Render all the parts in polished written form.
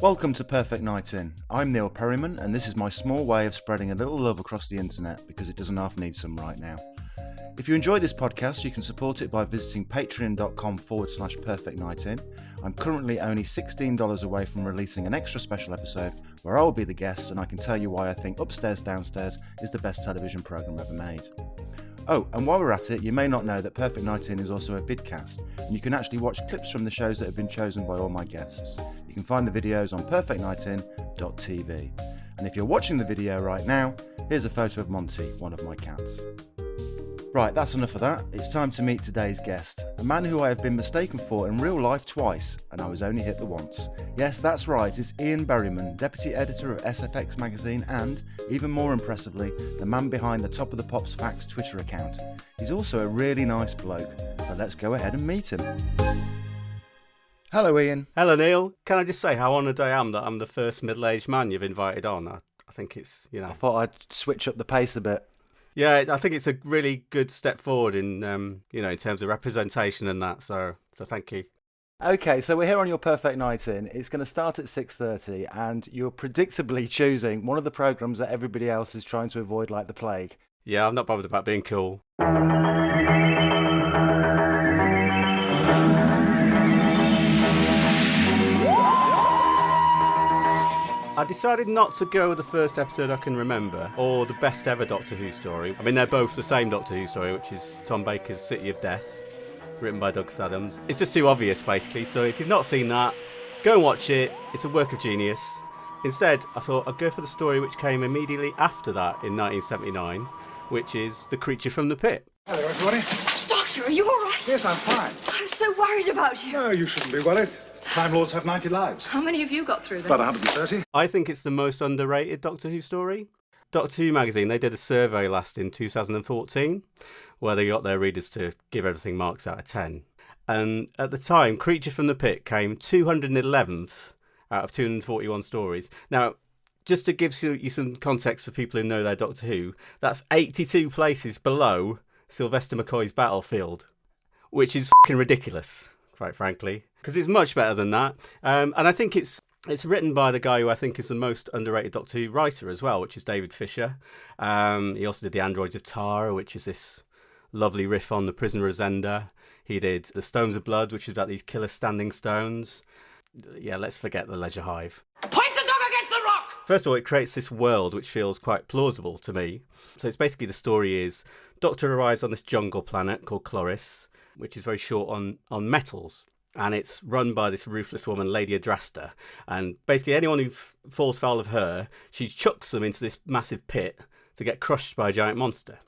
Welcome to Perfect Night In. I'm Ian Berriman, and this is my small way of spreading a little love across the internet because it doesn't half need some right now. If you enjoy this podcast, you can support it by visiting patreon.com/Perfect Night In. I'm currently only $16 away from releasing an extra special episode where I will be the guest, and I can tell you why I think Upstairs Downstairs is the best television programme ever made. Oh, and while we're at it, you may not know that Perfect Night In is also a vidcast, and you can actually watch clips from the shows that have been chosen by all my guests. You can find the videos on perfectnightin.tv. And if you're watching the video right now, here's a photo of Monty, one of my cats. Right, that's enough of that. It's time to meet today's guest, a man who I have been mistaken for in real life twice, and I was only hit the once. Yes, that's right, it's Ian Berriman, deputy editor of SFX magazine and, even more impressively, the man behind the Top of the Pops Facts Twitter account. He's also a really nice bloke, so let's go ahead and meet him. Hello, Ian. Hello, Neil. Can I just say how honoured I am that I'm the first middle-aged man you've invited on? I think it's, I thought I'd switch up the pace a bit. Yeah, I think it's a really good step forward in, in terms of representation and that. So thank you. Okay, so we're here on your Perfect Night In. It's going to start at 6:30, and you're predictably choosing one of the programmes that everybody else is trying to avoid like the plague. Yeah, I'm not bothered about being cool. I decided not to go with the first episode I can remember, or the best ever Doctor Who story. I mean, they're both the same Doctor Who story, which is Tom Baker's City of Death, written by Douglas Adams. It's just too obvious, basically, so if you've not seen that, go and watch it. It's a work of genius. Instead, I thought I'd go for the story which came immediately after that in 1979, which is The Creature from the Pit. Hello, everybody. Doctor, are you all right? Yes, I'm fine. I'm so worried about you. No, you shouldn't be worried. Time Lords have 90 lives. How many have you got through then? About 130. I think it's the most underrated Doctor Who story. Doctor Who magazine, they did a survey last in 2014 where they got their readers to give everything marks out of 10. And at the time, Creature from the Pit came 211th out of 241 stories. Now, just to give you some context for people who know their Doctor Who, that's 82 places below Sylvester McCoy's Battlefield, which is fucking ridiculous, quite frankly, because it's much better than that. And I think it's written by the guy who I think is the most underrated Doctor Who writer as well, which is David Fisher. He also did The Androids of Tara, which is this lovely riff on The Prisoner of Zenda. He did The Stones of Blood, which is about these killer standing stones. Yeah, let's forget The Leisure Hive. Point the dog against the rock! First of all, it creates this world which feels quite plausible to me. So it's basically the story is Doctor arrives on this jungle planet called Chloris, which is very short on metals. And it's run by this ruthless woman, Lady Adrasta. And basically anyone who falls foul of her, she chucks them into this massive pit to get crushed by a giant monster.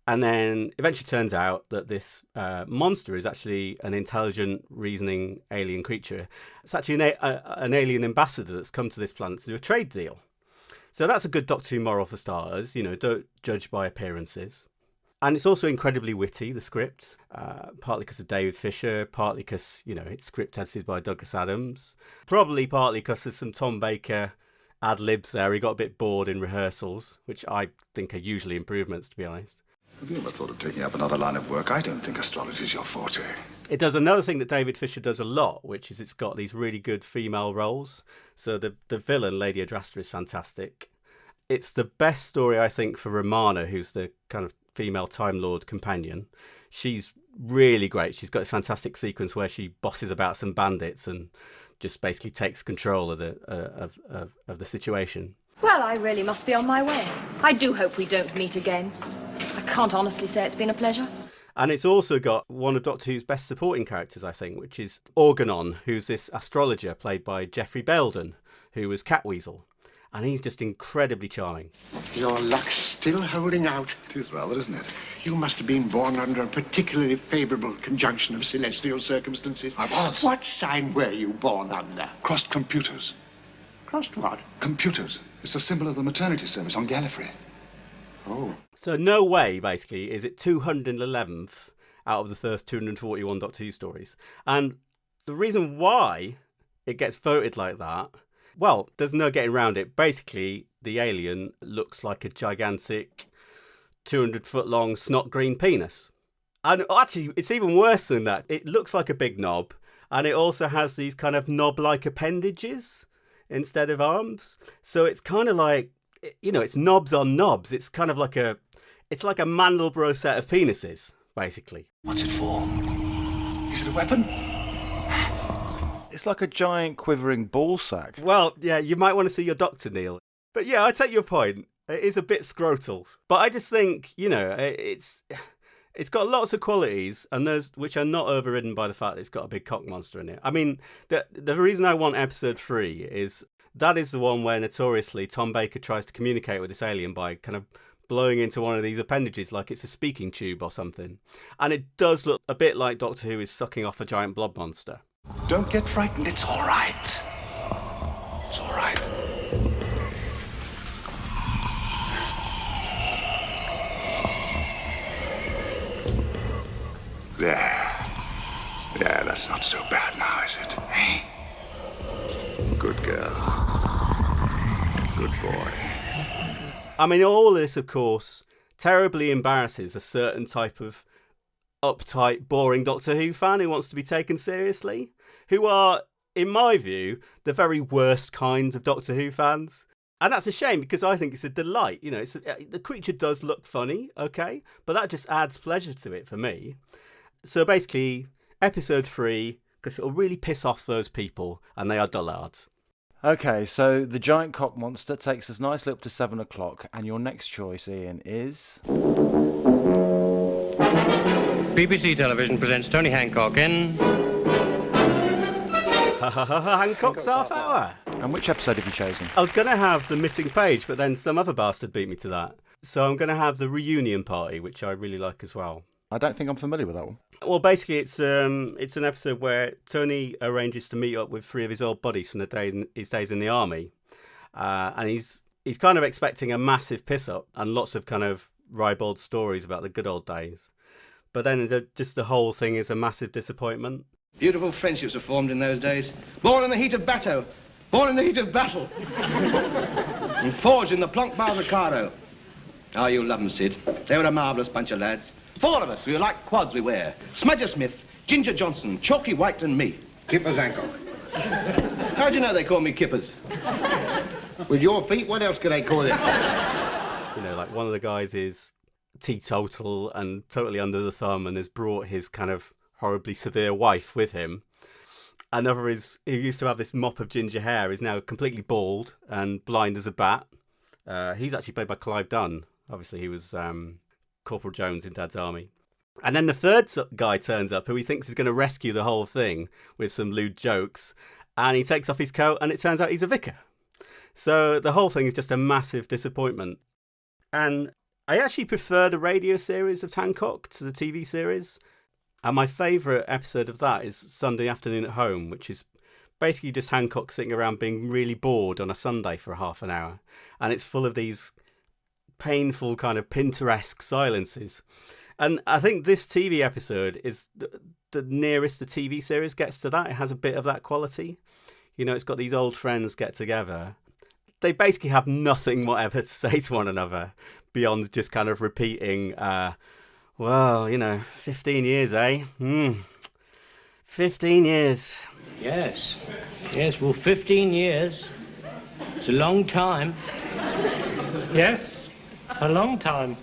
And then eventually turns out that this monster is actually an intelligent, reasoning alien creature. It's actually an alien ambassador that's come to this planet to do a trade deal. So that's a good Doctor Who moral for starters. Don't judge by appearances. And it's also incredibly witty, the script, partly because of David Fisher, partly because, it's script edited by Douglas Adams, probably partly because there's some Tom Baker ad-libs there. He got a bit bored in rehearsals, which I think are usually improvements, to be honest. Have you ever thought of taking up another line of work? I don't think astrology is your forte. It does another thing that David Fisher does a lot, which is it's got these really good female roles. So the villain, Lady Adrasta, is fantastic. It's the best story, I think, for Romana, who's the kind of female Time Lord companion. She's really great. She's got this fantastic sequence where she bosses about some bandits and just basically takes control of the situation. Well, I really must be on my way. I do hope we don't meet again. I can't honestly say it's been a pleasure. And it's also got one of Doctor Who's best supporting characters, I think, which is Organon, who's this astrologer played by Geoffrey Belden, who was Catweasel. And he's just incredibly charming. Your luck's still holding out. It is rather, isn't it? You must have been born under a particularly favourable conjunction of celestial circumstances. I was. What sign were you born under? Crossed computers. Crossed what? Computers. It's the symbol of the maternity service on Gallifrey. Oh. So no way, basically, is it 211th out of the first 241 Doctor Who stories. And the reason why it gets voted like that, well, there's no getting around it. Basically, the alien looks like a gigantic 200-foot-long snot-green penis. And actually, it's even worse than that. It looks like a big knob, and it also has these kind of knob-like appendages instead of arms. So it's kind of like, it's knobs on knobs. It's kind of like it's like a Mandelbrot set of penises, basically. What's it for? Is it a weapon? It's like a giant quivering ball sack. Well, yeah, you might want to see your doctor, Neil. But yeah, I take your point. It is a bit scrotal. But I just think, it's got lots of qualities, and those which are not overridden by the fact that it's got a big cock monster in it. I mean, the reason I want episode 3 is that is the one where notoriously Tom Baker tries to communicate with this alien by kind of blowing into one of these appendages like it's a speaking tube or something. And it does look a bit like Doctor Who is sucking off a giant blob monster. Don't get frightened. It's all right. It's all right. Yeah, that's not so bad now, is it? Hey? Good girl. Good boy. I mean, all of this, of course, terribly embarrasses a certain type of uptight, boring Doctor Who fan who wants to be taken seriously, who are, in my view, the very worst kinds of Doctor Who fans. And that's a shame, because I think it's a delight. The creature does look funny, okay, but that just adds pleasure to it for me. So basically, episode 3, because it'll really piss off those people, and they are dullards. Okay, so the giant cock monster takes us nicely up to 7 o'clock, and your next choice, Ian, is... BBC Television presents Tony Hancock in... Hancock's Half Hour. And which episode have you chosen? I was going to have The Missing Page, but then some other bastard beat me to that. So I'm going to have The Reunion Party, which I really like as well. I don't think I'm familiar with that one. Well, basically, it's an episode where Tony arranges to meet up with 3 of his old buddies from his days in the army. And he's kind of expecting a massive piss-up and lots of kind of ribald stories about the good old days. But then the whole thing is a massive disappointment. Beautiful friendships were formed in those days. Born in the heat of battle. Born in the heat of battle. And forged in the plonk bars of Cairo. Oh, you love them, Sid. They were a marvellous bunch of lads. 4 of us, we were like quads we were. Smudger Smith, Ginger Johnson, Chalky White and me. Kippers Hancock. How do you know they call me Kippers? With your feet, what else could they call it? Like one of the guys is teetotal and totally under the thumb and has brought his kind of horribly severe wife with him. Another is, who used to have this mop of ginger hair, is now completely bald and blind as a bat. He's actually played by Clive Dunn. Obviously, he was Corporal Jones in Dad's Army. And then the third guy turns up, who he thinks is going to rescue the whole thing with some lewd jokes. And he takes off his coat, and it turns out he's a vicar. So the whole thing is just a massive disappointment. And I actually prefer the radio series of Hancock to the TV series. And my favourite episode of that is Sunday Afternoon at Home, which is basically just Hancock sitting around being really bored on a Sunday for half an hour. And it's full of these painful kind of Pinteresque silences. And I think this TV episode is the nearest the TV series gets to that. It has a bit of that quality. It's got these old friends get together. They basically have nothing whatever to say to one another beyond just kind of repeating, 15 years, eh? 15 years. Yes, well, 15 years. It's a long time. Yes, a long time.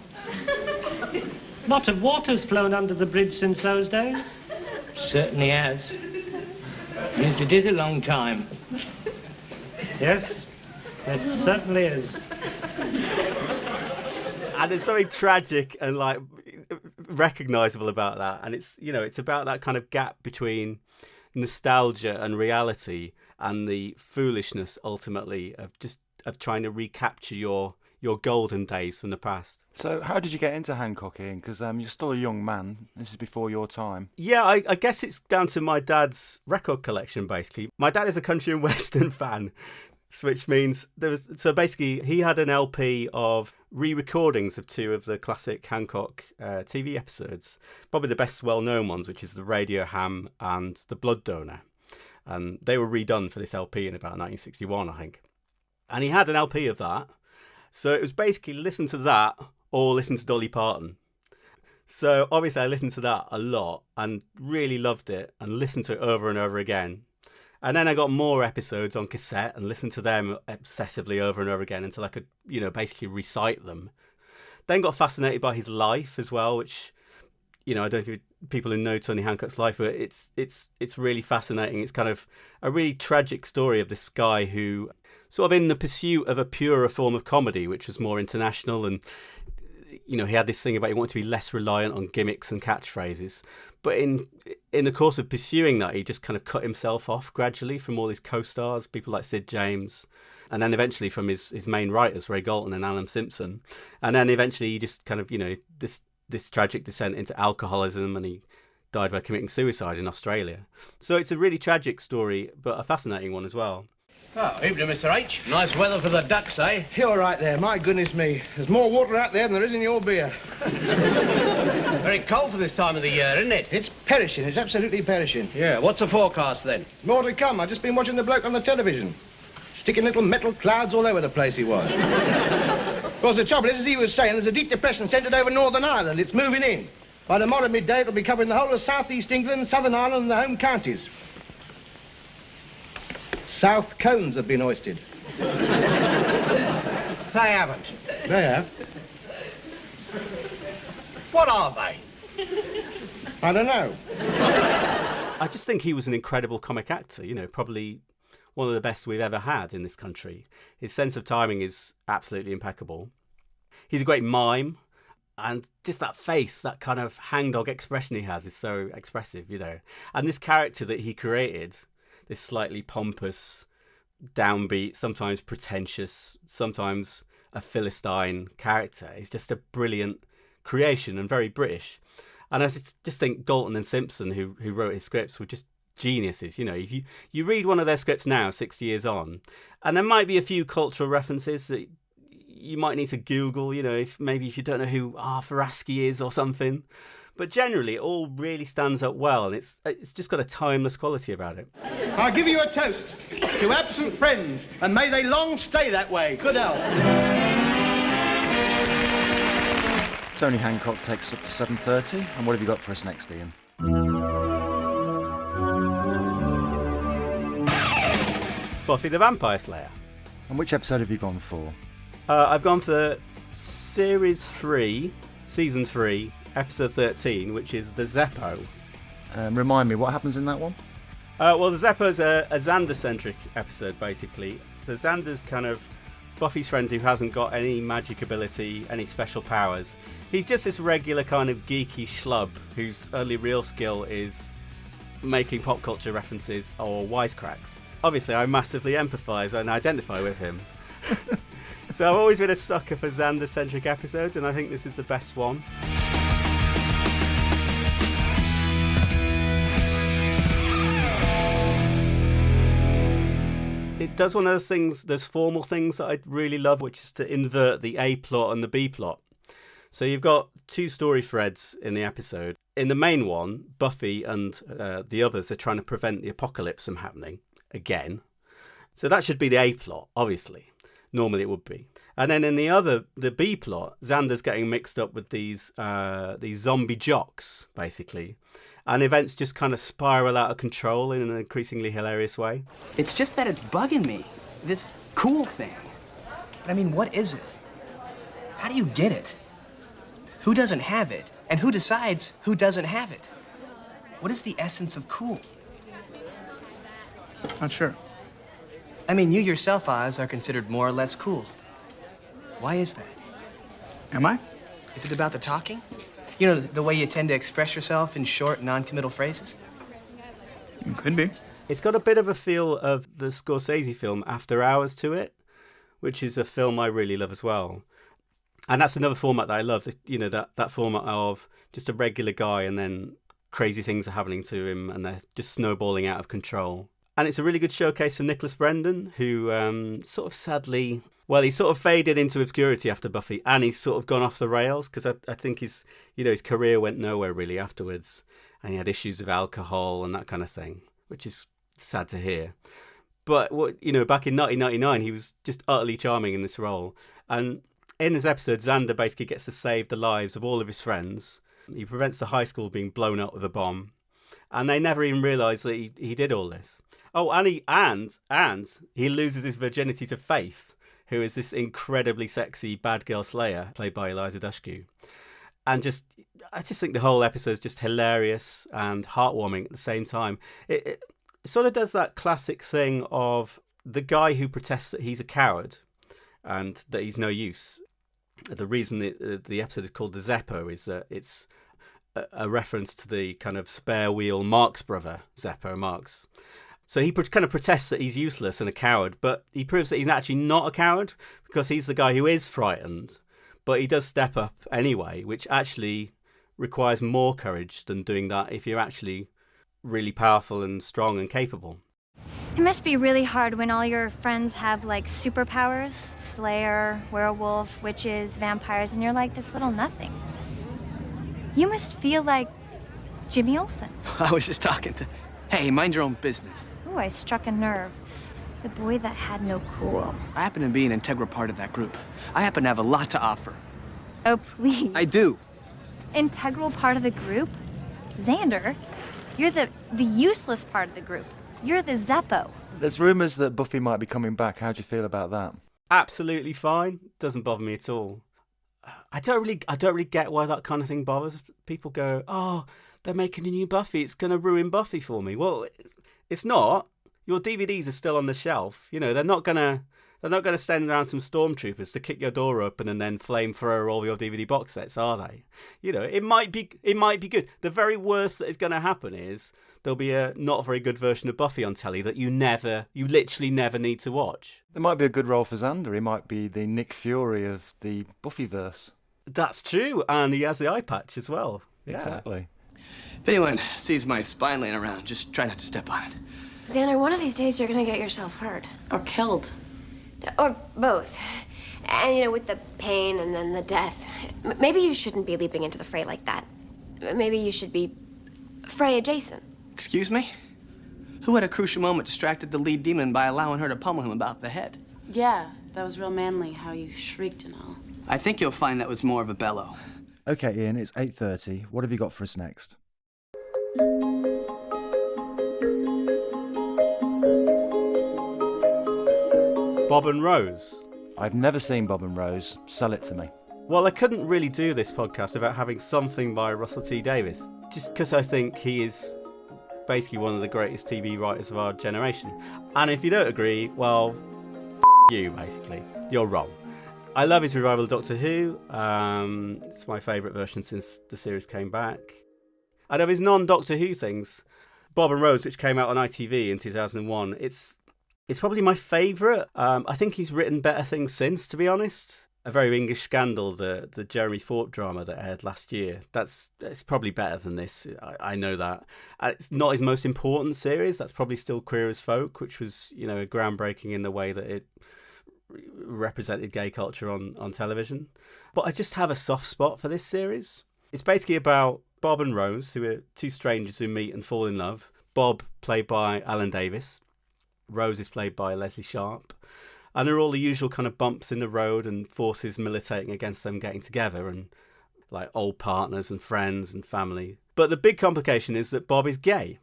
Lot of water's flown under the bridge since those days. Certainly has. Yes, it is a long time. Yes, it certainly is. And there's something tragic and like recognisable about that. And it's about that kind of gap between nostalgia and reality and the foolishness ultimately of trying to recapture your golden days from the past. So how did you get into Hancock, Ian? Because you're still a young man. This is before your time. Yeah, I guess it's down to my dad's record collection, basically. My dad is a country and western fan, which means basically he had an LP of re-recordings of 2 of the classic Hancock TV episodes. Probably the best well-known ones, which is The Radio Ham and The Blood Donor. And they were redone for this LP in about 1961, I think. And he had an LP of that. So it was basically listen to that or listen to Dolly Parton. So obviously I listened to that a lot and really loved it and listened to it over and over again. And then I got more episodes on cassette and listened to them obsessively over and over again until I could, basically recite them. Then got fascinated by his life as well, which, I don't know if people who know Tony Hancock's life, but it's really fascinating. It's kind of a really tragic story of this guy who sort of in the pursuit of a purer form of comedy, which was more international. And, he had this thing about he wanted to be less reliant on gimmicks and catchphrases. But in the course of pursuing that, he just kind of cut himself off gradually from all his co-stars, people like Sid James, and then eventually from his main writers, Ray Galton and Alan Simpson. And then eventually he just kind of, this tragic descent into alcoholism, and he died by committing suicide in Australia. So it's a really tragic story, but a fascinating one as well. Oh, evening, Mr. H. Nice weather for the ducks, eh? You're right there. My goodness me. There's more water out there than there is in your beer. Very cold for this time of the year, isn't it? It's perishing. It's absolutely perishing. Yeah, what's the forecast then? More to come. I've just been watching the bloke on the television. Sticking little metal clouds all over the place he was. Of course, the trouble is, as he was saying, there's a deep depression centred over Northern Ireland. It's moving in. By tomorrow midday, it'll be covering the whole of southeast England, Southern Ireland and the home counties. South cones have been hoisted. They haven't. They have. What are they? I don't know. I just think he was an incredible comic actor, probably one of the best we've ever had in this country. His sense of timing is absolutely impeccable. He's a great mime, and just that face, that kind of hangdog expression he has is so expressive, And this character that he created, this slightly pompous, downbeat, sometimes pretentious, sometimes a Philistine character, is just a brilliant creation and very British. And I just think Galton and Simpson, who wrote his scripts, were just geniuses. If you read one of their scripts now, 60 years on, and there might be a few cultural references that you might need to Google, if you don't know who Arthur Askey is or something. But generally, it all really stands up well, and it's just got a timeless quality about it. I'll give you a toast to absent friends, and may they long stay that way. Good health. Tony Hancock takes us up to 7:30, and what have you got for us next, Ian? Buffy the Vampire Slayer. And which episode have you gone for? I've gone for Series 3, Season 3, Episode 13, which is the Zeppo. Remind me, what happens in that one? Well, the Zeppo's a Xander-centric episode, basically. So Xander's kind of Buffy's friend who hasn't got any magic ability, any special powers. He's just this regular kind of geeky schlub whose only real skill is making pop culture references or wisecracks. Obviously, I massively empathise and identify with him. So I've always been a sucker for Xander-centric episodes, and I think this is the best one. It does one of those things, those formal things that I really love, which is to invert the A plot and the B plot. So you've got two story threads in the episode. In the main one, Buffy and the others are trying to prevent the apocalypse from happening again. So that should be the A plot, obviously. Normally it would be. And then in the B plot, Xander's getting mixed up with these zombie jocks, basically. And events just kind of spiral out of control in an increasingly hilarious way. It's just that it's bugging me. This cool thing. But I mean, what is it? How do you get it? Who doesn't have it? And who decides who doesn't have it? What is the essence of cool? Not sure. I mean, you yourself, Oz, are considered more or less cool. Why is that? Am I? Is it about the talking? You know, the way you tend to express yourself in short, non-committal phrases? It could be. It's got a bit of a feel of the Scorsese film After Hours to it, which is a film I really love as well. And that's another format that I loved, you know, that format of just a regular guy and then crazy things are happening to him and they're just snowballing out of control. And it's a really good showcase for Nicholas Brendan, who sort of sadly, well, he sort of faded into obscurity after Buffy, and he's sort of gone off the rails because I think his career went nowhere really afterwards, and he had issues with alcohol and that kind of thing, which is sad to hear. But back in 1999, he was just utterly charming in this role, and in this episode, Xander basically gets to save the lives of all of his friends. He prevents the high school being blown up with a bomb, and they never even realise that he did all this. Oh, and he loses his virginity to Faith, who is this incredibly sexy bad girl slayer played by Eliza Dushku. And I just think the whole episode is just hilarious and heartwarming at the same time. It sort of does that classic thing of the guy who protests that he's a coward and that he's no use. The reason the episode is called the Zeppo is that it's a reference to the kind of spare wheel Marx brother, Zeppo Marx. So he kind of protests that he's useless and a coward, but he proves that he's actually not a coward because he's the guy who is frightened. But he does step up anyway, which actually requires more courage than doing that if you're actually really powerful and strong and capable. It must be really hard when all your friends have, like, superpowers. Slayer, werewolf, witches, vampires, and you're like this little nothing. You must feel like Jimmy Olsen. I was just talking to... Hey, mind your own business. Ooh, I struck a nerve. The boy that had no cool. I happen to be an integral part of that group. I happen to have a lot to offer. Oh, please. I do. Integral part of the group? Xander, you're the useless part of the group. You're the Zeppo. There's rumours that Buffy might be coming back. How do you feel about that? Absolutely fine. Doesn't bother me at all. I don't really get why that kind of thing bothers. People go, oh, they're making a new Buffy. It's going to ruin Buffy for me. Well, it's not. Your DVDs are still on the shelf. You know, they're not gonna send around some stormtroopers to kick your door open and then flamethrower all your DVD box sets, are they? You know, it might be good. The very worst that is going to happen is there'll be a not very good version of Buffy on telly that you literally never need to watch. There might be a good role for Xander. He might be the Nick Fury of the Buffyverse. That's true, and he has the eye patch as well. Yeah. Exactly. If anyone sees my spine laying around, just try not to step on it. Xander, one of these days you're gonna get yourself hurt. Or killed. Or both. And, you know, with the pain and then the death. Maybe you shouldn't be leaping into the fray like that. Maybe you should be fray adjacent. Excuse me? Who at a crucial moment distracted the lead demon by allowing her to pummel him about the head? Yeah, that was real manly, how you shrieked and all. I think you'll find that was more of a bellow. Okay, Ian, it's 8:30. What have you got for us next? Bob and Rose. I've never seen Bob and Rose. Sell it to me. Well, I couldn't really do this podcast without having something by Russell T Davies, just because I think he is basically one of the greatest TV writers of our generation. And if you don't agree, well, you, basically. You're wrong. I love his revival of Doctor Who. It's my favourite version since the series came back. And of his non-Doctor Who things, Bob and Rose, which came out on ITV in 2001, it's probably my favourite. I think he's written better things since, to be honest. A Very English Scandal, the Jeremy Thorpe drama that aired last year. It's probably better than this. I know that. It's not his most important series. That's probably still Queer as Folk, which was, you know, groundbreaking in the way that it represented gay culture on television. But I just have a soft spot for this series. It's basically about Bob and Rose, who are two strangers who meet and fall in love. Bob, played by Alan Davis. Rose is played by Leslie Sharp. And there are all the usual kind of bumps in the road and forces militating against them getting together, and like old partners and friends and family. But the big complication is that Bob is gay.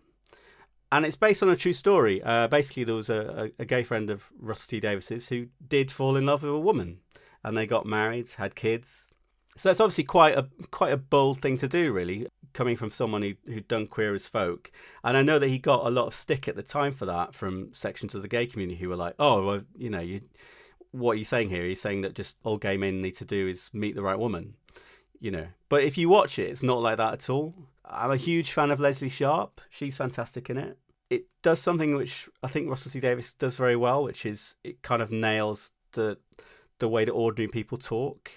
And it's based on a true story. Basically, there was a gay friend of Russell T Davies's who did fall in love with a woman. And they got married, had kids. So it's obviously quite a bold thing to do, really, coming from someone who'd done Queer as Folk. And I know that he got a lot of stick at the time for that from sections of the gay community who were like, oh, well, you know, what are you saying here? You're saying that just all gay men need to do is meet the right woman, you know. But if you watch it, it's not like that at all. I'm a huge fan of Leslie Sharp. She's fantastic in it. It does something which I think Russell T Davies does very well, which is it kind of nails the way that ordinary people talk.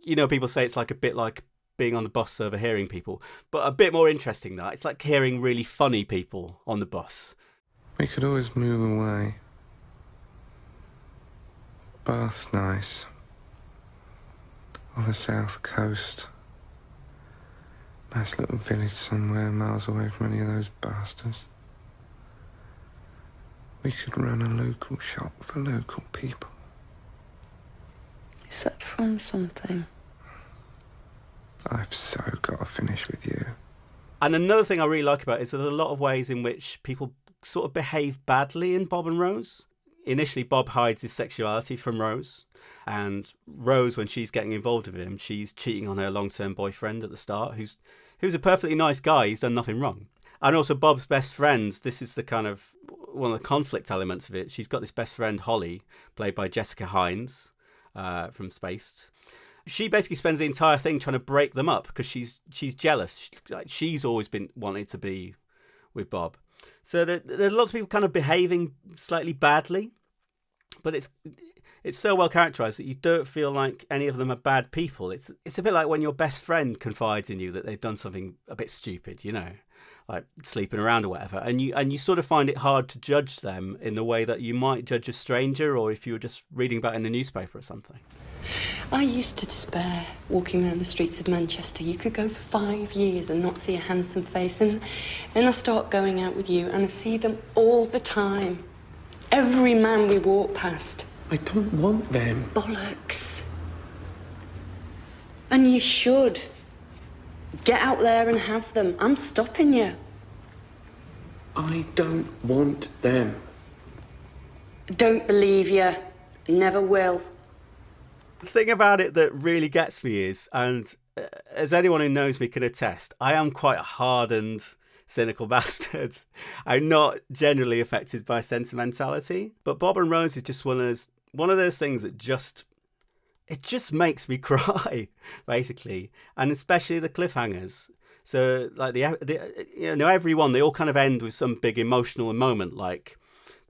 You know, people say it's like a bit like being on the bus overhearing people, but a bit more interesting than that. It's like hearing really funny people on the bus. We could always move away. Bath's nice. Or the south coast. Nice little village somewhere miles away from any of those bastards. We could run a local shop for local people. Is that from something? I've so got to finish with you. And another thing I really like about it is there's a lot of ways in which people sort of behave badly in Bob and Rose. Initially, Bob hides his sexuality from Rose. And Rose, when she's getting involved with him, she's cheating on her long-term boyfriend at the start, who's a perfectly nice guy. He's done nothing wrong. And also Bob's best friend, this is the kind of one of the conflict elements of it. She's got this best friend, Holly, played by Jessica Hines from Spaced. She basically spends the entire thing trying to break them up because she's jealous. She's always been wanting to be with Bob. So there's lots of people kind of behaving slightly badly, but it's so well characterised that you don't feel like any of them are bad people. It's a bit like when your best friend confides in you that they've done something a bit stupid, you know, like sleeping around or whatever, and you sort of find it hard to judge them in the way that you might judge a stranger or if you were just reading about it in the newspaper or something. I used to despair walking around the streets of Manchester. You could go for 5 years and not see a handsome face, and then I start going out with you and I see them all the time. Every man we walk past. I don't want them. Bollocks. And you should. Get out there and have them. I'm stopping you. I don't want them. Don't believe you. Never will. The thing about it that really gets me is, and as anyone who knows me can attest, I am quite a hardened, cynical bastard. I'm not generally affected by sentimentality, but Bob and Rose is just one of those things that just makes me cry, basically, and especially the cliffhangers. So, like every one, they all kind of end with some big emotional moment, like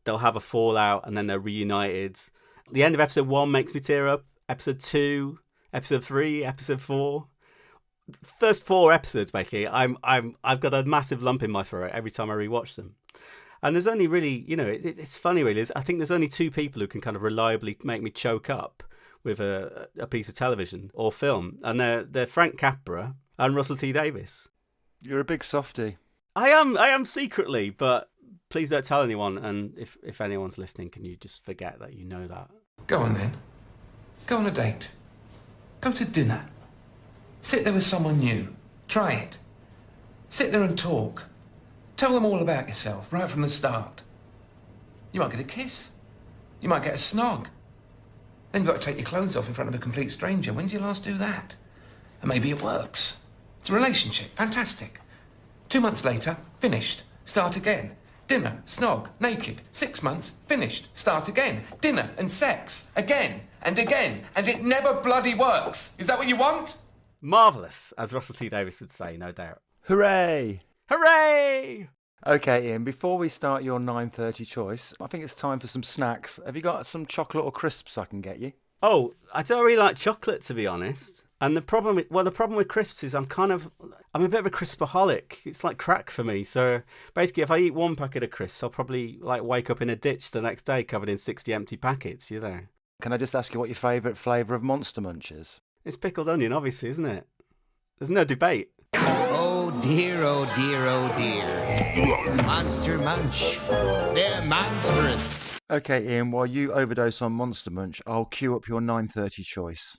they'll have a fallout and then they're reunited. The end of episode 1 makes me tear up. Episode 2, episode 3, episode 4. First 4 episodes, basically, I've got a massive lump in my throat every time I rewatch them. And there's only really, it's funny really. I think there's only 2 people who can kind of reliably make me choke up with a piece of television or film, and they're Frank Capra and Russell T Davies. You're a big softie. I am secretly, but please don't tell anyone. And if anyone's listening, can you just forget that you know that? Go on then. Go on a date. Go to dinner. Sit there with someone new. Try it. Sit there and talk. Tell them all about yourself, right from the start. You might get a kiss. You might get a snog. Then you've got to take your clothes off in front of a complete stranger. When did you last do that? And maybe it works. It's a relationship. Fantastic. 2 months later, finished. Start again. Dinner, snog, naked. 6 months, finished. Start again. Dinner and sex. Again and again. And it never bloody works. Is that what you want? Marvellous, as Russell T Davies would say, no doubt. Hooray! Hooray! Okay, Ian, before we start your 9:30 choice, I think it's time for some snacks. Have you got some chocolate or crisps I can get you? Oh, I don't really like chocolate, to be honest. And the problem with crisps is I'm a bit of a crispaholic. It's like crack for me. So basically, if I eat 1 packet of crisps, I'll probably wake up in a ditch the next day covered in 60 empty packets, you know. Can I just ask you what your favourite flavour of Monster Munch is? It's pickled onion, obviously, isn't it? There's no debate. Oh dear, oh dear, oh dear. Monster Munch. They're monstrous. Okay, Ian, while you overdose on Monster Munch, I'll queue up your 9:30 choice.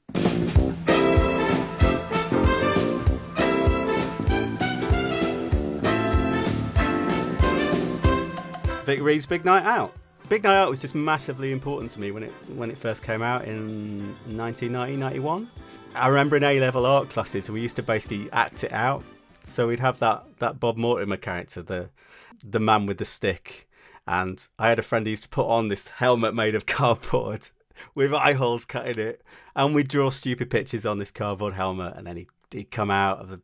Vic Reeves' Big Night Out. Big Night Out was just massively important to me when it first came out in 1991. I remember in A-level art classes, we used to basically act it out. So we'd have that Bob Mortimer character, the man with the stick. And I had a friend who used to put on this helmet made of cardboard with eye holes cut in it. And we'd draw stupid pictures on this cardboard helmet. And then he'd come out of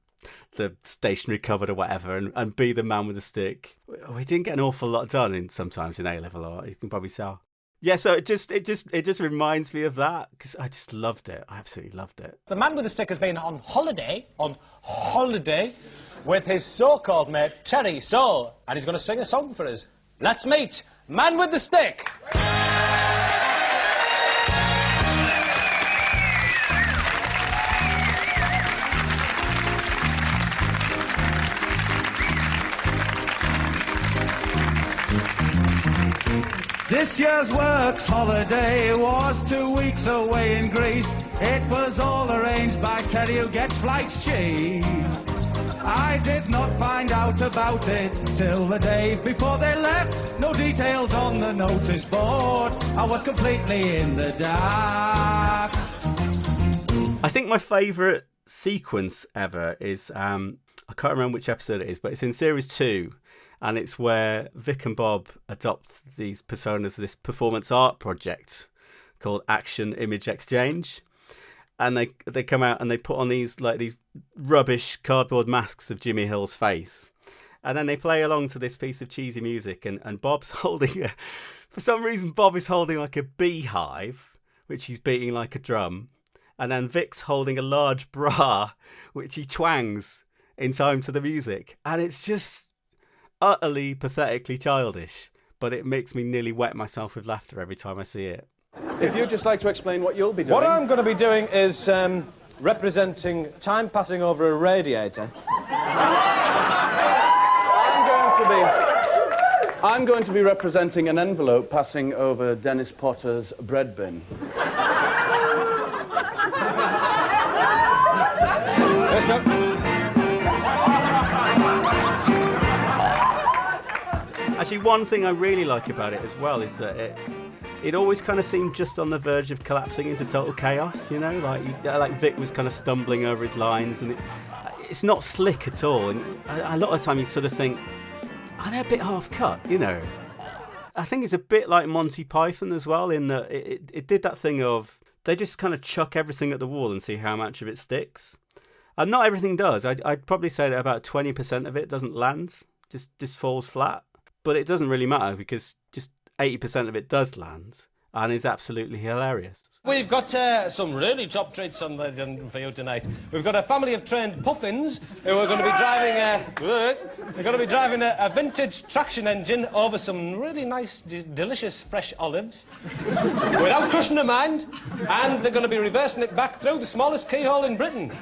the stationery cupboard or whatever and be the man with the stick. We didn't get an awful lot done sometimes in A-level art, you can probably tell. Yeah, so it just reminds me of that because I just loved it. I absolutely loved it. The man with the stick has been on holiday with his so-called mate Terry Soul, and he's going to sing a song for us. Let's meet Man with the Stick. This year's works holiday was 2 weeks away in Greece. It was all arranged by Terry, who gets flights cheap. I did not find out about it till the day before they left. No details on the notice board. I was completely in the dark. I think my favourite sequence ever is, I can't remember which episode it is, but it's in series 2. And it's where Vic and Bob adopt these personas, this performance art project called Action Image Exchange. And they come out and they put on these rubbish cardboard masks of Jimmy Hill's face. And then they play along to this piece of cheesy music. And Bob's holding, for some reason, Bob is holding like a beehive, which he's beating like a drum. And then Vic's holding a large bra, which he twangs in time to the music. And it's just utterly pathetically childish, but it makes me nearly wet myself with laughter every time I see it. If you'd just like to explain what you'll be doing. What I'm going to be doing is representing time passing over a radiator. I'm going to be representing an envelope passing over Dennis Potter's bread bin. Let's go. Actually, one thing I really like about it as well is that it always kind of seemed just on the verge of collapsing into total chaos, you know? Like Vic was kind of stumbling over his lines, and it's not slick at all. And a lot of the time you'd sort of think, are they a bit half-cut, you know? I think it's a bit like Monty Python as well, in that it did that thing of they just kind of chuck everything at the wall and see how much of it sticks. And not everything does. I'd probably say that about 20% of it doesn't land, just falls flat. But it doesn't really matter because just 80% of it does land and is absolutely hilarious. We've got some really top treats on for you tonight. We've got a family of trained puffins who are going to be driving a vintage traction engine over some really nice, delicious fresh olives without crushing their mind, and they're going to be reversing it back through the smallest keyhole in Britain.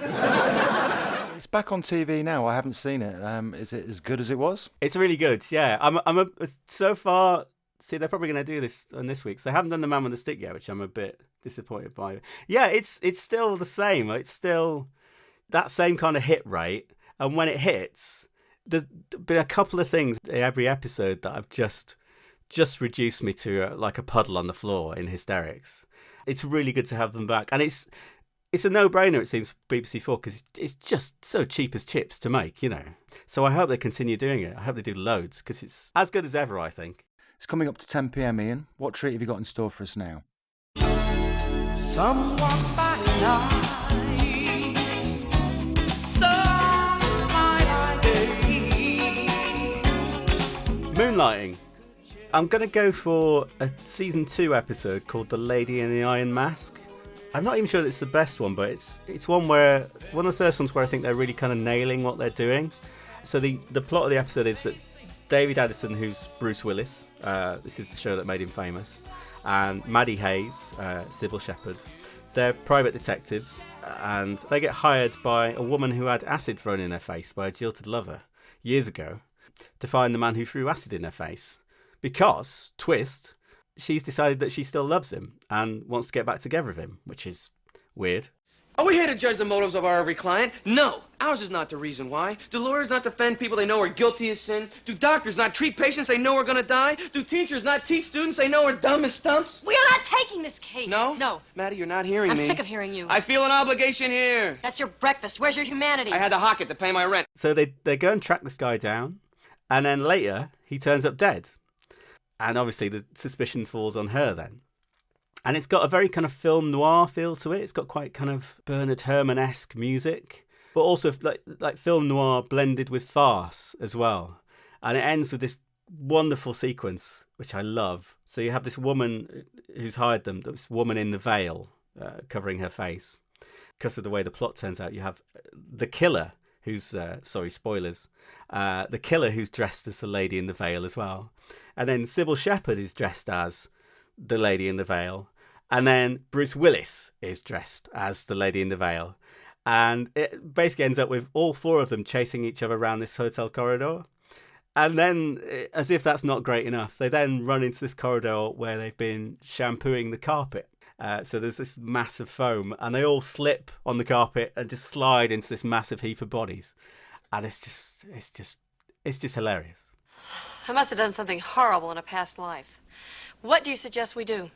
It's back on TV now. I haven't seen it. Is it as good as it was? It's really good. Yeah, so far. See, they're probably going to do this on this week. So they haven't done the Man with the Stick yet, which I'm a bit disappointed by. Yeah, it's still the same. It's still that same kind of hit rate. And when it hits, there's been a couple of things every episode that have just reduced me to like a puddle on the floor in hysterics. It's really good to have them back, and it's a no-brainer, it seems, for BBC4, because it's just so cheap as chips to make, you know. So I hope they continue doing it. I hope they do loads, because it's as good as ever, I think. It's coming up to 10 p.m, Ian. What treat have you got in store for us now? Someone by night, some by day. Moonlighting. I'm going to go for a season 2 episode called The Lady in the Iron Mask. I'm not even sure that it's the best one, but it's one of the first ones where I think they're really kind of nailing what they're doing. So the plot of the episode is that David Addison, who's Bruce Willis, this is the show that made him famous, and Maddie Hayes, Sybil Shepherd, they're private detectives, and they get hired by a woman who had acid thrown in her face by a jilted lover years ago to find the man who threw acid in her face. Because, twist, she's decided that she still loves him and wants to get back together with him, which is weird. Are we here to judge the motives of our every client? No. Ours is not the reason why. Do lawyers not defend people they know are guilty of sin? Do doctors not treat patients they know are going to die? Do teachers not teach students they know are dumb as stumps? We are not taking this case. No? No. Maddie, you're not hearing I'm me. sick of hearing you. I feel an obligation here. That's your breakfast. Where's your humanity? I had to hock it to pay my rent. So they go and track this guy down, and then later he turns up dead. And obviously the suspicion falls on her then. And it's got a very kind of film noir feel to it. It's got quite kind of Bernard Herrmann-esque music, but also like film noir blended with farce as well. And it ends with this wonderful sequence, which I love. So you have this woman who's hired them, this woman in the veil covering her face. Because of the way the plot turns out, you have the killer who's, sorry, spoilers, the killer who's dressed as the lady in the veil as well. And then Sybil Shepherd is dressed as the lady in the veil. And then Bruce Willis is dressed as the lady in the veil. And it basically ends up with all four of them chasing each other around this hotel corridor. And then, as if that's not great enough, they then run into this corridor where they've been shampooing the carpet. So there's this massive foam, and they all slip on the carpet and just slide into this massive heap of bodies. and it's just hilarious. I must have done something horrible in a past life. What do you suggest we do?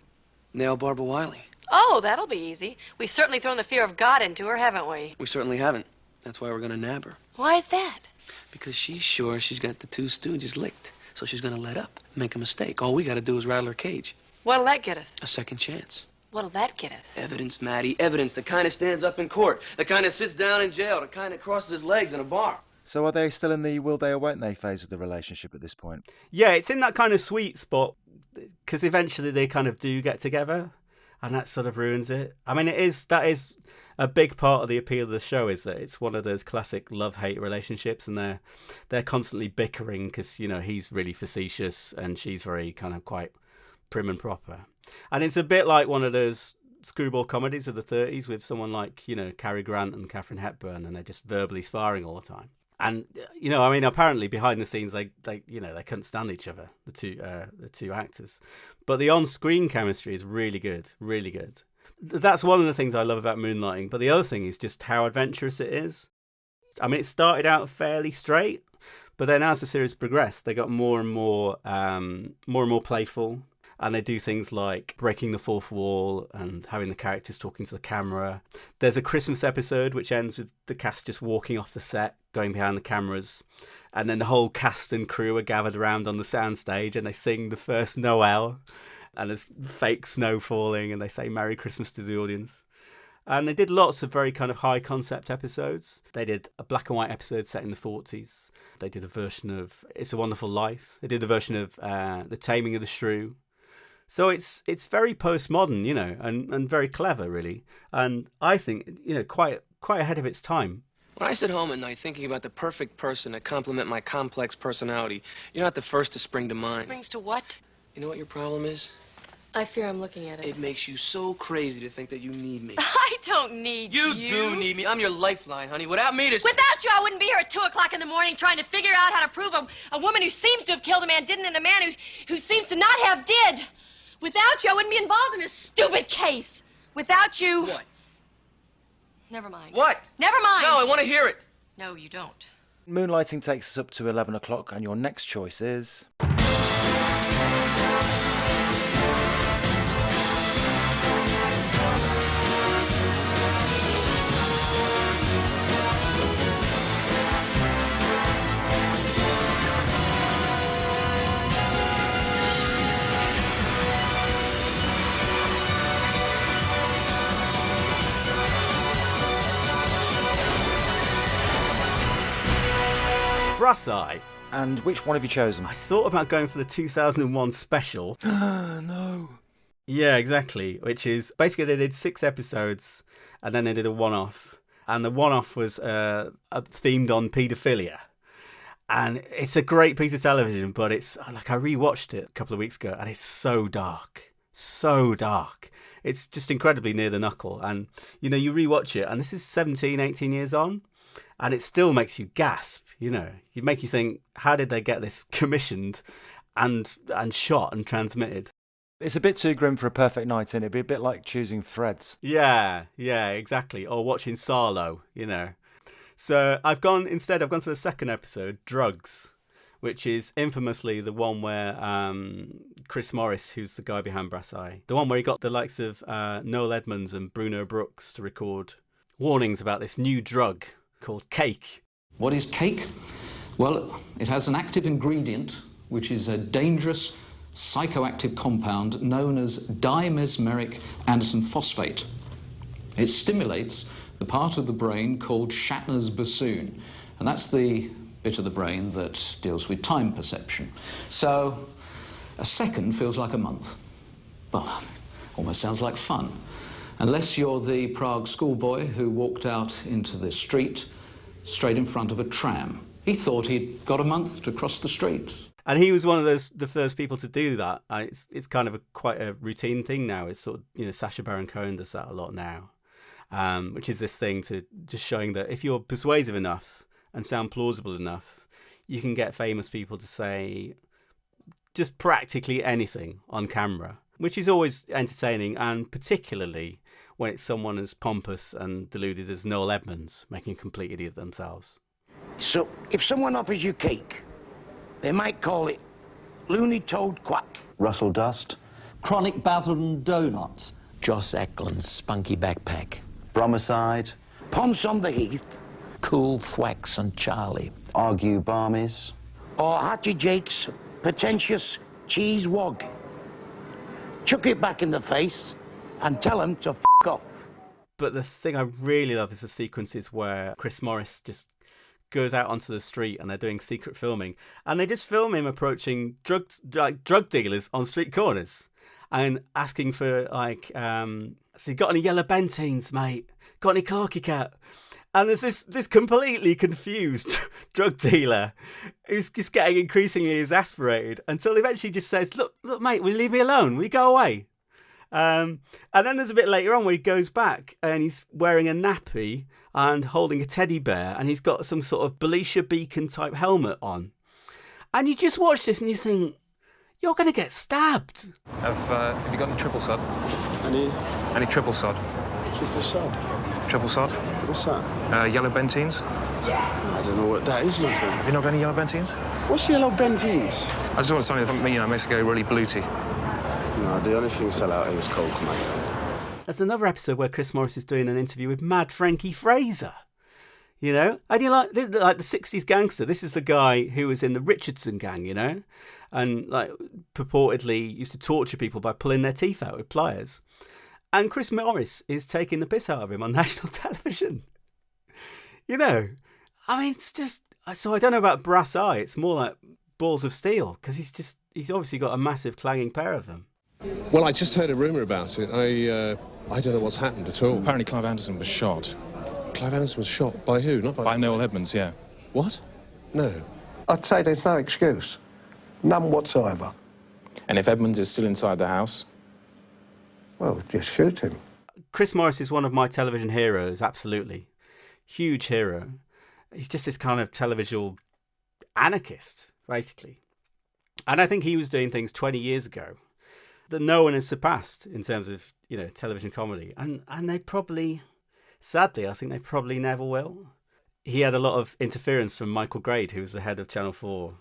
Nail Barbara Wiley. Oh, that'll be easy. We've certainly thrown the fear of God into her, haven't we? We certainly haven't. That's why we're gonna nab her. Why is that? Because she's sure she's got the two stooges licked. So she's gonna let up, make a mistake. All we gotta do is rattle her cage. What'll that get us? A second chance. What'll that get us? Evidence, Maddie, evidence. The kind that stands up in court. The kind that sits down in jail. The kind that crosses his legs in a bar. So are they still in the will they or won't they phase of the relationship at this point? Yeah, it's in that kind of sweet spot because eventually they kind of do get together, and that sort of ruins it. I mean, that is a big part of the appeal of the show, is that it's one of those classic love-hate relationships, and they're constantly bickering because, you know, he's really facetious and she's very kind of quite prim and proper. And it's a bit like one of those screwball comedies of the 30s with someone like, you know, Cary Grant and Katharine Hepburn, and they're just verbally sparring all the time. And, you know, I mean, apparently behind the scenes, they couldn't stand each other, the two actors. But the on-screen chemistry is really good, really good. That's one of the things I love about Moonlighting. But the other thing is just how adventurous it is. I mean, it started out fairly straight, but then as the series progressed, they got more and more playful. And they do things like breaking the fourth wall and having the characters talking to the camera. There's a Christmas episode which ends with the cast just walking off the set, going behind the cameras. And then the whole cast and crew are gathered around on the soundstage and they sing the first Noel. And there's fake snow falling and they say Merry Christmas to the audience. And they did lots of very kind of high concept episodes. They did a black and white episode set in the 40s. They did a version of It's a Wonderful Life. They did a version of The Taming of the Shrew. So it's very postmodern, you know, and very clever, really. And I think, you know, quite ahead of its time. When I sit home at night thinking about the perfect person to complement my complex personality, you're not the first to spring to mind. Brings to what? You know what your problem is? I fear I'm looking at it. It makes you so crazy to think that you need me. I don't need you. You do need me. I'm your lifeline, honey. Without me, this... Without you, I wouldn't be here at 2 o'clock in the morning trying to figure out how to prove a woman who seems to have killed a man didn't, and a man who seems to not have did. Without you, I wouldn't be involved in this stupid case. Without you... What? Never mind. What? Never mind. No, I want to hear it. No, you don't. Moonlighting takes us up to 11 o'clock, and your next choice is... Brass Eye. And which one have you chosen? I thought about going for the 2001 special. No. Yeah, exactly. Which is basically they did 6 episodes and then they did a one-off. And the one-off was themed on paedophilia. And it's a great piece of television, but it's like I rewatched it a couple of weeks ago and it's so dark. So dark. It's just incredibly near the knuckle. And, you know, you rewatch it and this is 17, 18 years on and it still makes you gasp. You know, it make you think, how did they get this commissioned and shot and transmitted? It's a bit too grim for a perfect night in. It'd be a bit like choosing Threads. Yeah, exactly. Or watching Sarlo, you know. So I've gone for the second episode, Drugs, which is infamously the one where Chris Morris, who's the guy behind Brass Eye, the one where he got the likes of Noel Edmonds and Bruno Brooks to record warnings about this new drug called cake. What is cake? Well, it has an active ingredient, which is a dangerous psychoactive compound known as dimesmeric Anderson phosphate. It stimulates the part of the brain called Shatner's bassoon, and that's the bit of the brain that deals with time perception. So, a second feels like a month. Well, almost sounds like fun. Unless you're the Prague schoolboy who walked out into the street straight in front of a tram. He thought he'd got a month to cross the street. And he was one of the first people to do that. It's kind of quite a routine thing now. It's sort of, you know, Sacha Baron Cohen does that a lot now, which is this thing to just showing that if you're persuasive enough and sound plausible enough, you can get famous people to say just practically anything on camera, which is always entertaining, and particularly when it's someone as pompous and deluded as Noel Edmonds making a complete idiot of themselves. So, if someone offers you cake, they might call it Looney Toad Quack. Russell Dust. Chronic Basildon Donuts. Joss Eklund's spunky backpack. Bromicide. Ponce on the Heath. Cool Thwacks and Charlie. Argue Barmies. Or Hattie Jake's pretentious cheese wog. Chuck it back in the face and tell him to f*** off. But the thing I really love is the sequences where Chris Morris just goes out onto the street and they're doing secret filming, and they just film him approaching drug dealers on street corners and asking for so you got any yellow Benteens, mate? Got any khaki cat? And there's this completely confused drug dealer who's just getting increasingly exasperated until eventually just says, look, mate, will you leave me alone? Will you go away? And then there's a bit later on where he goes back and he's wearing a nappy and holding a teddy bear, and he's got some sort of Belisha Beacon type helmet on. And you just watch this and you think, you're going to get stabbed. Have you got any triple sod? Any triple sod? Triple sod? Triple sod? What's that? Yellow Benteens? I don't know what that is, my friend. Have you not got any yellow Benteens? What's yellow Benteens? I just want something that makes it go really bluty. No, the only thing sell out is Coke, mate. There's another episode where Chris Morris is doing an interview with Mad Frankie Fraser. You know, and you like the 60s gangster. This is the guy who was in the Richardson gang, you know, and like purportedly used to torture people by pulling their teeth out with pliers. And Chris Morris is taking the piss out of him on national television. You know, I mean, it's just, so I don't know about brass eye. It's more like balls of steel, because he's obviously got a massive clanging pair of them. Well, I just heard a rumour about it. I don't know what's happened at all. Apparently Clive Anderson was shot. Clive Anderson was shot by who? Not by Noel Edmonds, yeah. What? No. I'd say there's no excuse. None whatsoever. And if Edmonds is still inside the house? Well, just shoot him. Chris Morris is one of my television heroes, absolutely. Huge hero. He's just this kind of television anarchist, basically. And I think he was doing things 20 years ago that no one has surpassed in terms of, you know, television comedy. And they probably, sadly, I think they probably never will. He had a lot of interference from Michael Grade, who was the head of Channel 4,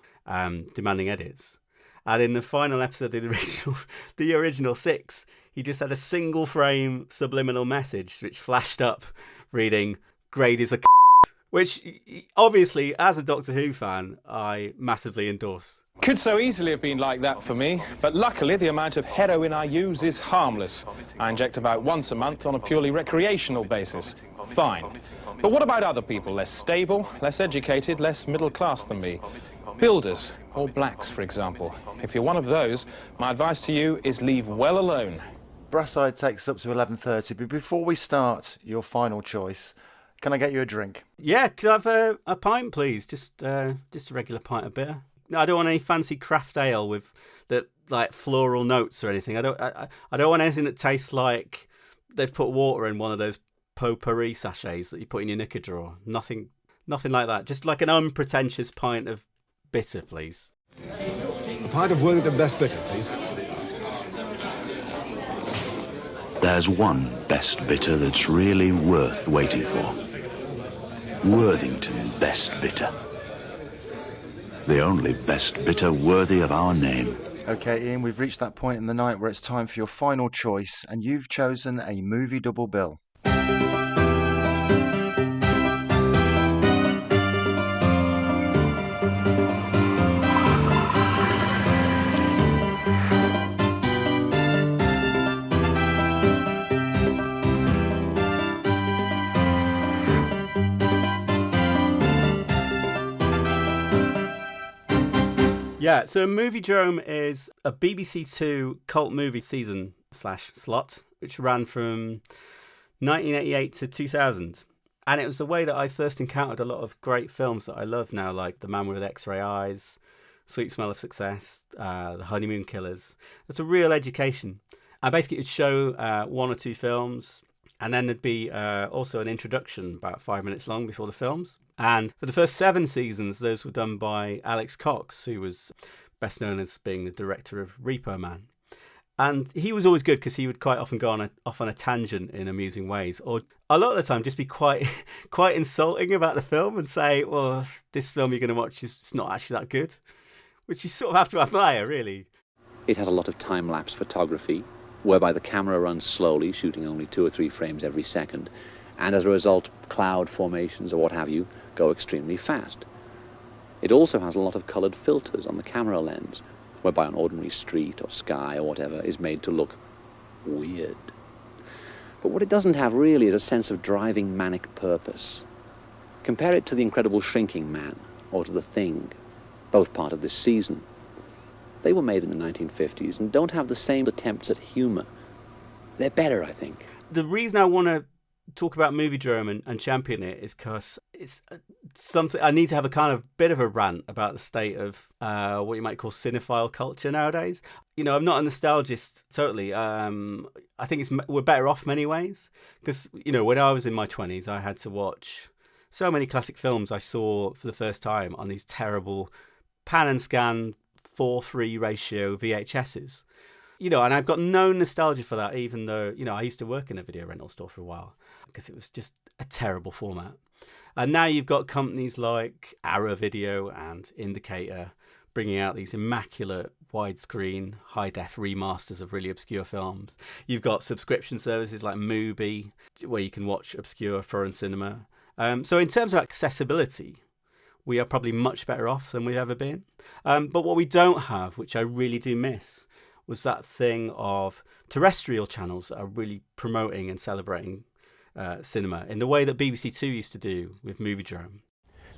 demanding edits. And in the final episode of the original 6, he just had a single frame subliminal message which flashed up reading, "Grade is a which obviously, as a Doctor Who fan, I massively endorse. Could so easily have been like that for me, but luckily the amount of heroin I use is harmless. I inject about once a month on a purely recreational basis. Fine. But what about other people, less stable, less educated, less middle class than me? Builders, or blacks, for example. If you're one of those, my advice to you is leave well alone. Brasside takes up to 11:30, but before we start your final choice, can I get you a drink? Yeah, could I have a pint, please? Just a regular pint of beer. No, I don't want any fancy craft ale with that like floral notes or anything. I don't want anything that tastes like they've put water in one of those potpourri sachets that you put in your knicker drawer. Nothing like that. Just like an unpretentious pint of bitter, please. A pint of Worthington Best Bitter, please. There's one Best Bitter that's really worth waiting for. Worthington Best Bitter. The only Best Bitter worthy of our name. Okay, Ian, we've reached that point in the night where it's time for your final choice, and you've chosen a movie double bill. Yeah, so Moviedrome is a BBC Two cult movie season / slot, which ran from 1988 to 2000. And it was the way that I first encountered a lot of great films that I love now, like The Man with X-Ray Eyes, Sweet Smell of Success, The Honeymoon Killers. It's a real education. And basically it'd show one or two films, and then there'd be also an introduction about 5 minutes long before the films. And for the first 7 seasons, those were done by Alex Cox, who was best known as being the director of Repo Man. And he was always good because he would quite often go off on a tangent in amusing ways, or a lot of the time just be quite insulting about the film and say, well, this film you're going to watch is not actually that good, which you sort of have to admire, really. It has a lot of time-lapse photography, whereby the camera runs slowly, shooting only 2 or 3 frames every second, and as a result, cloud formations or what have you go extremely fast. It also has a lot of coloured filters on the camera lens, whereby an ordinary street or sky or whatever is made to look weird. But what it doesn't have really is a sense of driving manic purpose. Compare it to The Incredible Shrinking Man or to The Thing, both part of this season. They were made in the 1950s and don't have the same attempts at humour. They're better, I think. The reason I want to talk about Moviedrome and champion it is because it's something I need to have a kind of bit of a rant about the state of what you might call cinephile culture nowadays. You know, I'm not a nostalgist totally. I think we're better off many ways because, you know, when I was in my 20s, I had to watch so many classic films I saw for the first time on these terrible pan and scan 4:3 ratio VHSs. You know, and I've got no nostalgia for that, even though, you know, I used to work in a video rental store for a while because it was just a terrible format. And now you've got companies like Arrow Video and Indicator bringing out these immaculate widescreen, high-def remasters of really obscure films. You've got subscription services like Mubi, where you can watch obscure foreign cinema. So in terms of accessibility, we are probably much better off than we've ever been. But what we don't have, which I really do miss, was that thing of terrestrial channels that are really promoting and celebrating cinema in the way that BBC Two used to do with Moviedrome.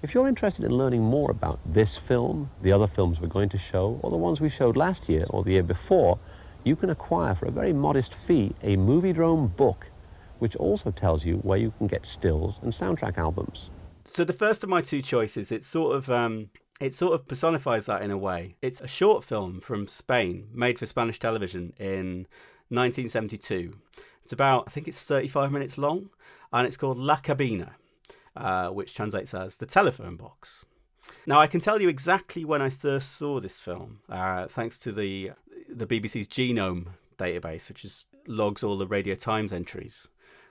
If you're interested in learning more about this film, the other films we're going to show, or the ones we showed last year or the year before, you can acquire for a very modest fee a Moviedrome book, which also tells you where you can get stills and soundtrack albums. So the first of my two choices, it sort of personifies that in a way. It's a short film from Spain made for Spanish television in 1972. It's about, I think it's 35 minutes long, and it's called La Cabina, which translates as the telephone box. Now, I can tell you exactly when I first saw this film, thanks to the BBC's Genome database, which logs all the Radio Times entries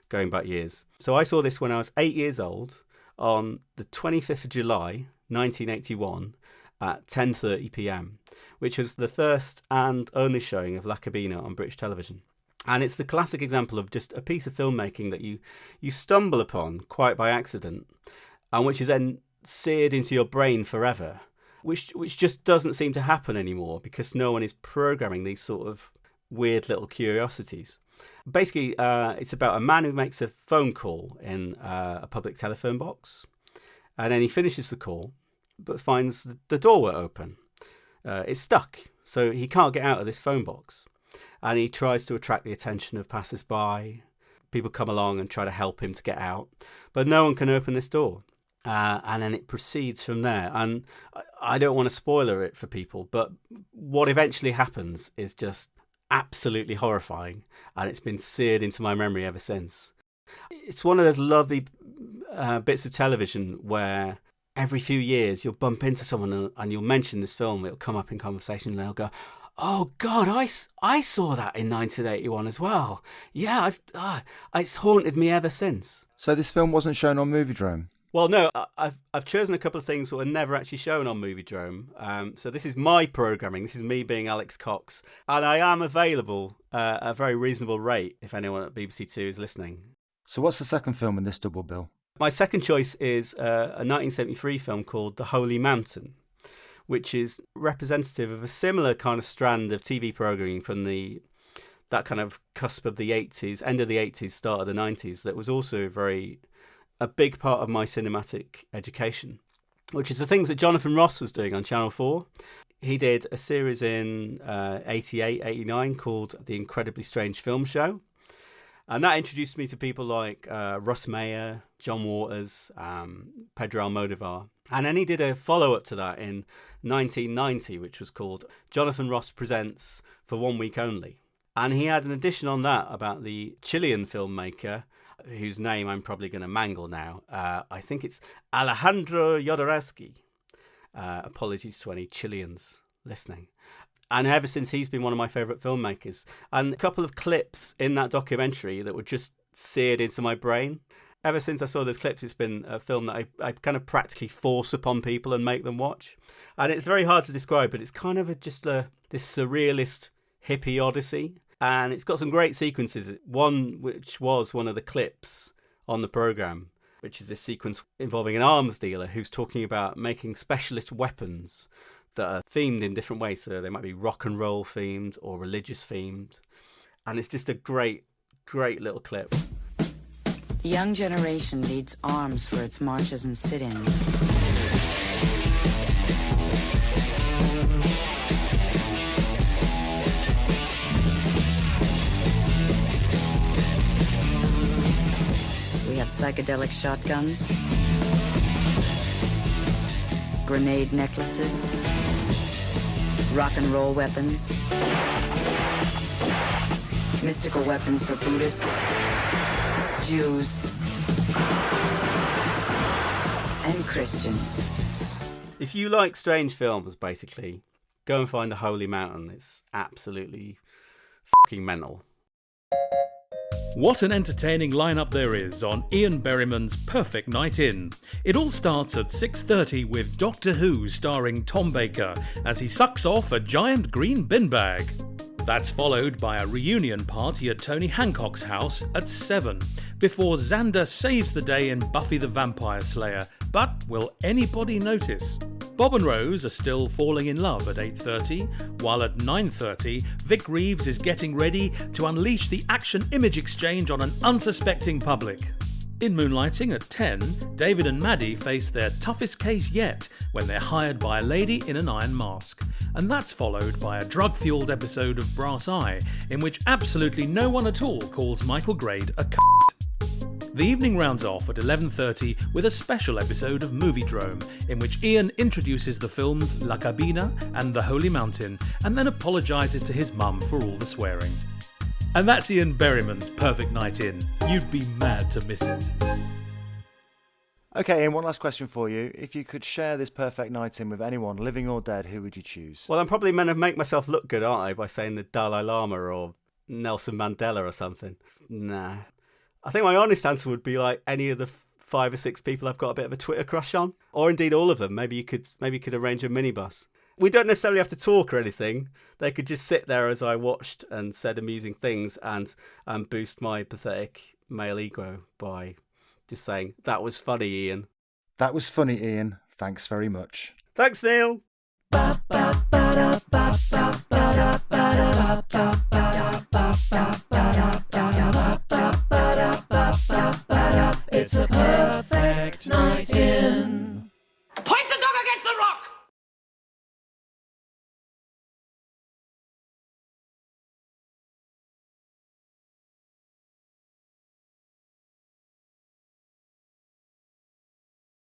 going back years. So I saw this when I was 8 years old on the 25th of July, 1981 at 10:30 p.m, which was the first and only showing of La Cabina on British television. And it's the classic example of just a piece of filmmaking that you stumble upon quite by accident and which is then seared into your brain forever, which just doesn't seem to happen anymore because no one is programming these sort of weird little curiosities. Basically, it's about a man who makes a phone call in a public telephone box, and then he finishes the call but finds the door won't open. It's stuck, so he can't get out of this phone box. And he tries to attract the attention of passers-by. People come along and try to help him to get out, but no one can open this door. And then it proceeds from there. And I don't want to spoiler it for people, but what eventually happens is just absolutely horrifying, and it's been seared into my memory ever since. It's one of those lovely bits of television where every few years you'll bump into someone and you'll mention this film, it'll come up in conversation and they'll go, oh God, I saw that in 1981 as well. Yeah, it's haunted me ever since. So this film wasn't shown on Moviedrome? Well, no, I've chosen a couple of things that were never actually shown on Moviedrome. So this is my programming. This is me being Alex Cox. And I am available at a very reasonable rate if anyone at BBC Two is listening. So what's the second film in this double bill? My second choice is a 1973 film called The Holy Mountain, which is representative of a similar kind of strand of TV programming from that kind of cusp of the 80s, end of the 80s, start of the 90s, that was also a big part of my cinematic education, which is the things that Jonathan Ross was doing on Channel 4. He did a series in 88, 89 called The Incredibly Strange Film Show. And that introduced me to people like Russ Meyer, John Waters, Pedro Almodovar. And then he did a follow-up to that in 1990, which was called Jonathan Ross Presents for 1 Week Only. And he had an addition on that about the Chilean filmmaker, whose name I'm probably going to mangle now. I think it's Alejandro Jodorowsky. Apologies to any Chileans listening. And ever since, he's been one of my favourite filmmakers. And a couple of clips in that documentary that were just seared into my brain. Ever since I saw those clips, it's been a film that I kind of practically force upon people and make them watch. And it's very hard to describe, but it's kind of this surrealist hippie odyssey. And it's got some great sequences. One which was one of the clips on the programme, which is this sequence involving an arms dealer who's talking about making specialist weapons that are themed in different ways. So they might be rock and roll themed or religious themed. And it's just a great, great little clip. The young generation needs arms for its marches and sit-ins. We have psychedelic shotguns, grenade necklaces, rock and roll weapons, mystical weapons for Buddhists, Jews, and Christians. If you like strange films, basically, go and find The Holy Mountain. It's absolutely fucking mental. What an entertaining lineup there is on Ian Berriman's Perfect Night In. It all starts at 6:30 with Doctor Who starring Tom Baker as he sucks off a giant green bin bag. That's followed by a reunion party at Tony Hancock's house at 7, before Xander saves the day in Buffy the Vampire Slayer. But will anybody notice? Bob and Rose are still falling in love at 8:30, while at 9:30, Vic Reeves is getting ready to unleash the action image exchange on an unsuspecting public. In Moonlighting at 10, David and Maddie face their toughest case yet when they're hired by a lady in an iron mask. And that's followed by a drug-fueled episode of Brass Eye, in which absolutely no one at all calls Michael Grade a c***. The evening rounds off at 11:30 with a special episode of Moviedrome, in which Ian introduces the films La Cabina and The Holy Mountain, and then apologises to his mum for all the swearing. And that's Ian Berriman's Perfect Night In. You'd be mad to miss it. Okay, Ian, one last question for you. If you could share this perfect night in with anyone, living or dead, who would you choose? Well, I'm probably going to make myself look good, aren't I, by saying the Dalai Lama or Nelson Mandela or something. Nah. I think my honest answer would be like any of the 5 or 6 people I've got a bit of a Twitter crush on, or indeed all of them. Maybe you could arrange a minibus. We don't necessarily have to talk or anything. They could just sit there as I watched and said amusing things and boost my pathetic male ego by just saying, "That was funny, Ian." That was funny, Ian. Thanks very much. Thanks, Neil. It's a